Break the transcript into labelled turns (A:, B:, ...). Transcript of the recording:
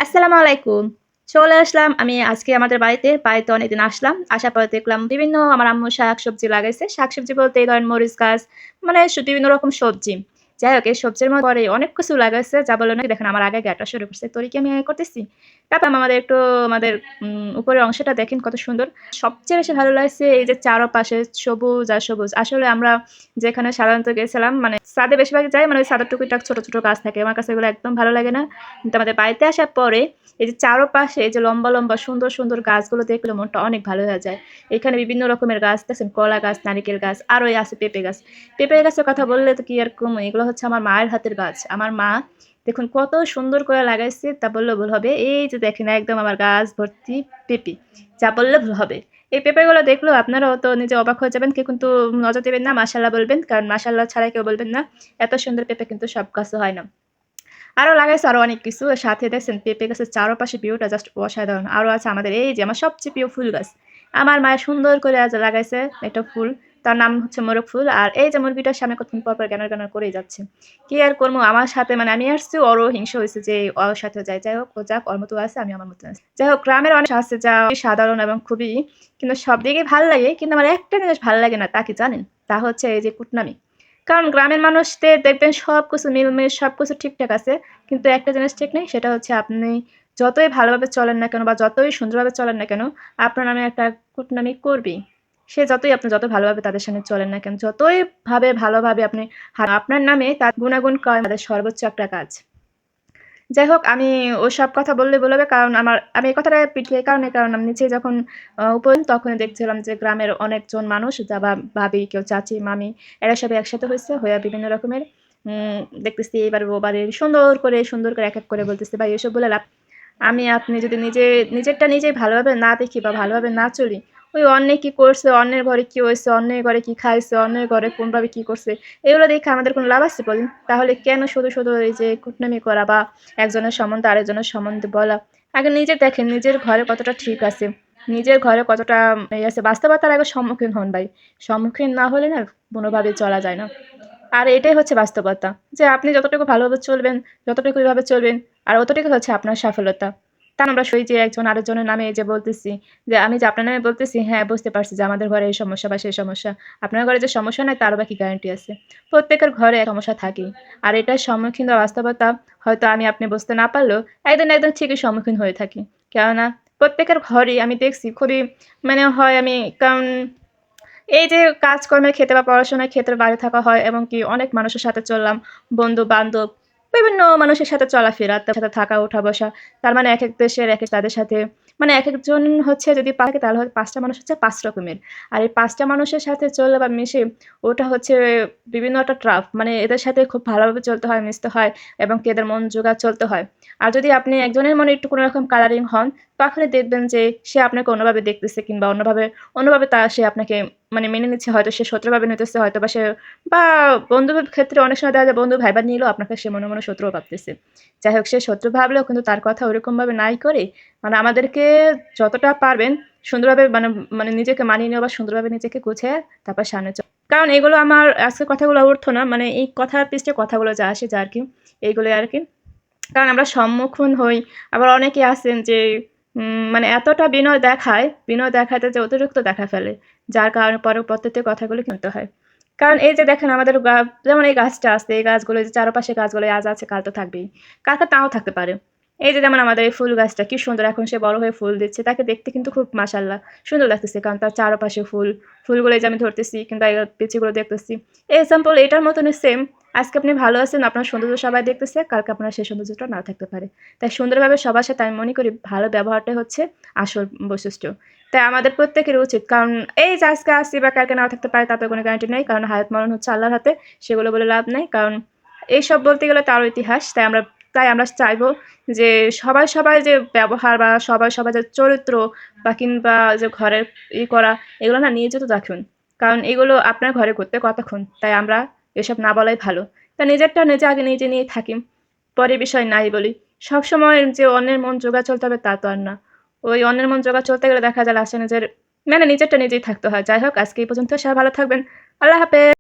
A: আসসালামু আলাইকুম। চলে আসলাম আমি আজকে আমাদের বাড়িতে অনেকদিন আসলাম। আসার পরে দেখলাম বিভিন্ন আমার আম্মু শাকসবজি লাগাইছে। শাকসবজি বলতে এই ধরেন মরিচ গাছ মানে বিভিন্ন রকম সবজি। যাই হোক এই সবজির মধ্যে পরে অনেক কিছু লাগাইছে যা বললো নাকি দেখেন আমার আগায় গাঁটা শুরু করছে। তরি কি আমি করতেছি? তারপর আমাদের একটু আমাদের উপরের অংশটা দেখেন কত সুন্দর। সবচেয়ে বেশি ভালো লাগছে এই যে চারপাশে সবুজ আর সবুজ। আসলে আমরা যেখানে সাধারণত গেছিলাম মানে ছাদে বেশিরভাগ যাই মানে ওই ছাদের টুকিটাক ছোট, ছোট গাছ থাকে। আমার কাছে এগুলো একদম ভালো লাগে না। কিন্তু আমাদের বাড়িতে আসার পরে এই যে চারপাশে এই যে লম্বা, লম্বা সুন্দর, সুন্দর গাছগুলো দেখলে মনটা অনেক ভালো হয়ে যায়। এখানে বিভিন্ন রকমের গাছ দেখছেন কলা গাছ, নারিকেল গাছ আরো আছে পেঁপে গাছ। পেঁপে গাছের কথা বললে তো কি আর কম এগুলো হচ্ছে আমার মায়ের হাতের গাছ। আমার মা দেখুন কত সুন্দর করে লাগাইছে তা বললেও ভুল হবে। এই যে দেখেন একদম আমার গাছ ভর্তি পেঁপে। যা বললে ভুল হবে। এই পেঁপেগুলো দেখলেও আপনারাও তো নিজে অবাক হয়ে যাবেন। কেউ কিন্তু নজর দিবেন না মাশাআল্লাহ বলবেন। কারণ মাশাআল্লাহ ছাড়া কেউ বলবেন না। এত সুন্দর পেঁপে কিন্তু সব গাছে হয় না। আরো লাগাইছে আরো অনেক কিছু। সাথে দেখছেন পেঁপে গাছের চারপাশে ভিউটা জাস্ট অসাধারণ। আরো আছে আমাদের এই যে আমার সবচেয়ে প্রিয় ফুল গাছ। আমার মায়ের সুন্দর করে আজ লাগাইছে একটা ফুল। তার নাম হচ্ছে মোরগ ফুল। আর এই যে মুরগিটার সামনে কতক্ষণ পর, পর গ্যানার, গ্যানার করেই যাচ্ছে। কি আর করবো আমার সাথে মানে আমি আসছি ওরও হিংসা হইছে যে ওর সাথেও যাই। যাই হোক ও যাক ওর মতো আছে আমি আমার মতো আছি। যাই হোক গ্রামের অনেক আছে যা সাধারণ এবং খুবই কিন্তু সব দিকেই ভাল লাগে। কিন্তু আমার একটা জিনিস ভাল লাগে না তা কি জানেন? তা হচ্ছে এই যে কুটনামি। কারণ গ্রামের মানুষদের দেখবেন সবকিছু মিলমিশ সবকিছু ঠিকঠাক আছে। কিন্তু একটা জিনিস ঠিক নেই সেটা হচ্ছে আপনি যতই ভালোভাবে চলেন না কেন বা যতই সুন্দরভাবে চলেন না কেন, আপনার নামে একটা কুটনামি করবেই। সে যতই আপনি যত ভালোভাবে তাদের সামনে চলেন না কেন, যতই ভালোভাবে আপনি আপনার নামে তার গুনাগুন করা তাদের সর্বোচ্চ একটা কাজ। যাই হোক আমি ওসব কথা বললে ভুল হবে কারণ আমি এই কথাটা পিঠি এই কারণ আমি নিজে যখন তখনই দেখছিলাম যে গ্রামের অনেকজন মানুষ যা বা ভাবি, কেউ চাচি, মামি এরা সবাই একসাথে হইছে হইয়া বিভিন্ন রকমের দেখতেছি এবার ও বাড়ির সুন্দর করে এক, এক করে বলতেছে, "ভাই এসব বলে লাভ আমি আপনি যদি নিজেরটা নিজেই ভালোভাবে না দেখি বা ভালোভাবে না চলি, ওই অন্যে কি করছে, অন্যের ঘরে কি হইছে, অন্যের ঘরে কি খাইছে, অন্যের ঘরে কোনভাবে কি করছে, এগুলো দেখে আমাদের কোনো লাভ আছে বলেন? তাহলে কেন শুধু এই যে কুটনামি করা বা একজনের সম্বন্ধে আরেকজনের সম্বন্ধে বলা। আগে নিজে দেখেন নিজের ঘরে কতটা ঠিক আছে। নিজের ঘরে কতটা আছে বাস্তবতার আগে সম্মুখীন হন ভাই। সম্মুখীন না হলে না কোনোভাবেই চলা যায় না। আর এটাই হচ্ছে বাস্তবতা। যে আপনি যতটুকু ভালোভাবে চলবেন, যতটুকু এভাবে চলবেন আর অতটুকু হচ্ছে আপনার সফলতা। তা আমরা সই যে একজন আরেকজনের নামে এই যে বলতেছি, যে আমি যে আপনার নামে বলতেছি হ্যাঁ, বুঝতে পারছি যে আমাদের ঘরে এই সমস্যা বা সেই সমস্যা। আপনার ঘরে যে সমস্যা নাই তারও বা কি গ্যারান্টি আছে? প্রত্যেকের ঘরে সমস্যা থাকেই। আর এটার সম্মুখীন বা বাস্তবতা হয়তো আমি আপনি বুঝতে না পারলেও একদিন না একদিন ঠিকই সম্মুখীন হয়ে থাকি। কেননা প্রত্যেকের ঘরেই আমি দেখছি খুবই মানে হয় আমি কারণ এই যে কাজকর্মের ক্ষেত্রে বা পড়াশোনার ক্ষেত্রে বাইরে থাকা হয় এবং কি অনেক মানুষের সাথে চললাম, বন্ধু-বান্ধব, বিভিন্ন মানুষের সাথে চলাফেরা, তার সাথে থাকা, ওঠা, বসা। তার মানে একেক দেশের একেক তাদের সাথে মানে একেকজন হচ্ছে যদি থাকে তাহলে হয় ৫ টা মানুষ হচ্ছে ৫ রকমের। আর এই ৫ টা মানুষের সাথে চললে বা মিশে ওটা হচ্ছে বিভিন্ন একটা ট্রাফ। মানে এদের সাথে খুব ভালোভাবে চলতে হয়, মিশতে হয় এবং কি এদের মন জোগাড় চলতে হয়। আর যদি আপনি একজনের মনে একটু কোনো রকম কালারিং হন, তখনই দেখবেন যে সে আপনাকে অন্যভাবে দেখতেছে কিংবা অন্যভাবে সে আপনাকে মানে মেনে নিচ্ছে হয়তো সে শত্রুভাবে নিতেছে হয়তোবা সে বা বন্ধুর ক্ষেত্রে অনেক সময় দেখা যায় বন্ধু ভাইবা নিলেও আপনাকে সে মনে, মনে শত্রুও ভাবতেছে। যাই হোক সে শত্রু ভাবলেও কিন্তু তার কথা ওরকমভাবে নাই করে মানে আমাদেরকে যতটা পারবেন সুন্দরভাবে মানে নিজেকে মানিয়ে নেওয়া বা সুন্দরভাবে নিজেকে গুছিয়ে তারপর সামনে কারণ এগুলো আমার আজকের কথাগুলো অর্থ না মানে এই কথার পৃষ্ঠে কথাগুলো যা আসে যা আরকি এইগুলোই আরকি। কারণ আমরা সম্মুখীন হই। আবার অনেকে আছেন যে মানে এতটা বিনয় দেখাতে যে অতিরিক্ত দেখায় ফেলে। যার কারণে পরবর্তীতে কথাগুলো কিনতে হয়। কারণ এই যে দেখেন আমাদের যেমন এই গাছটা আছে, এই গাছগুলো যে চারপাশে গাছগুলো আজ আছে কাল তো থাকবেই। কালকে নাও থাকতে পারে। এই যে যেমন আমাদের এই ফুল গাছটা কি সুন্দর এখন সে বড় হয়ে ফুল দিচ্ছে। তাকে দেখতে কিন্তু খুব মাশাআল্লাহ সুন্দর লাগতেছে। কারণ তার চারপাশে ফুল, ফুলগুলো এই যে আমি ধরতেছি কিংবা এর বিচিগুলো দেখতেছি। এক্সাম্পল এটার মতনই সেম আজকে আপনি ভালো আছেন, আপনার সৌন্দর্য সবাই দেখতেছে, কালকে আপনার সেই সৌন্দর্যটা নাও থাকতে পারে। তাই সুন্দরভাবে সবার সাথে আমি মনে করি ভালো ব্যবহারটাই হচ্ছে আসল বৈশিষ্ট্য। তাই আমাদের প্রত্যেকেরই উচিত কারণ এই যে আজকে আসছি বা কালকে নাও থাকতে পারে তাতে কোনো গ্যারান্টি নেই। কারণ হায়াত মরণ হচ্ছে আল্লাহর হাতে। সেগুলো বলে লাভ নাই। কারণ এইসব বলতে গেলে তারও ইতিহাস। তাই আমরা চাইবো যে সবাই যে ব্যবহার বা সবাই যে চরিত্র বা কিংবা যে ঘরের করা এগুলো না নিজে তো রাখুন। কারণ এগুলো আপনার ঘরে করতে কতক্ষণ? তাই আমরা এসব না বলাই ভালো। তা নিজেরটা নিজে আগে নিজে নিয়ে থাকি। পরে বিষয় নাই বলি। সবসময় যে অন্যের মন জোগাড় চলতে হবে তা তো আর না। ওই অন্যের মন জোগাড় চলতে গেলে দেখা যায় লাস্টে নিজেরটা নিজেই থাকতে হয়। যাই হোক আজকে এই পর্যন্ত। সবাই ভালো থাকবেন। আল্লাহ হাফেজ।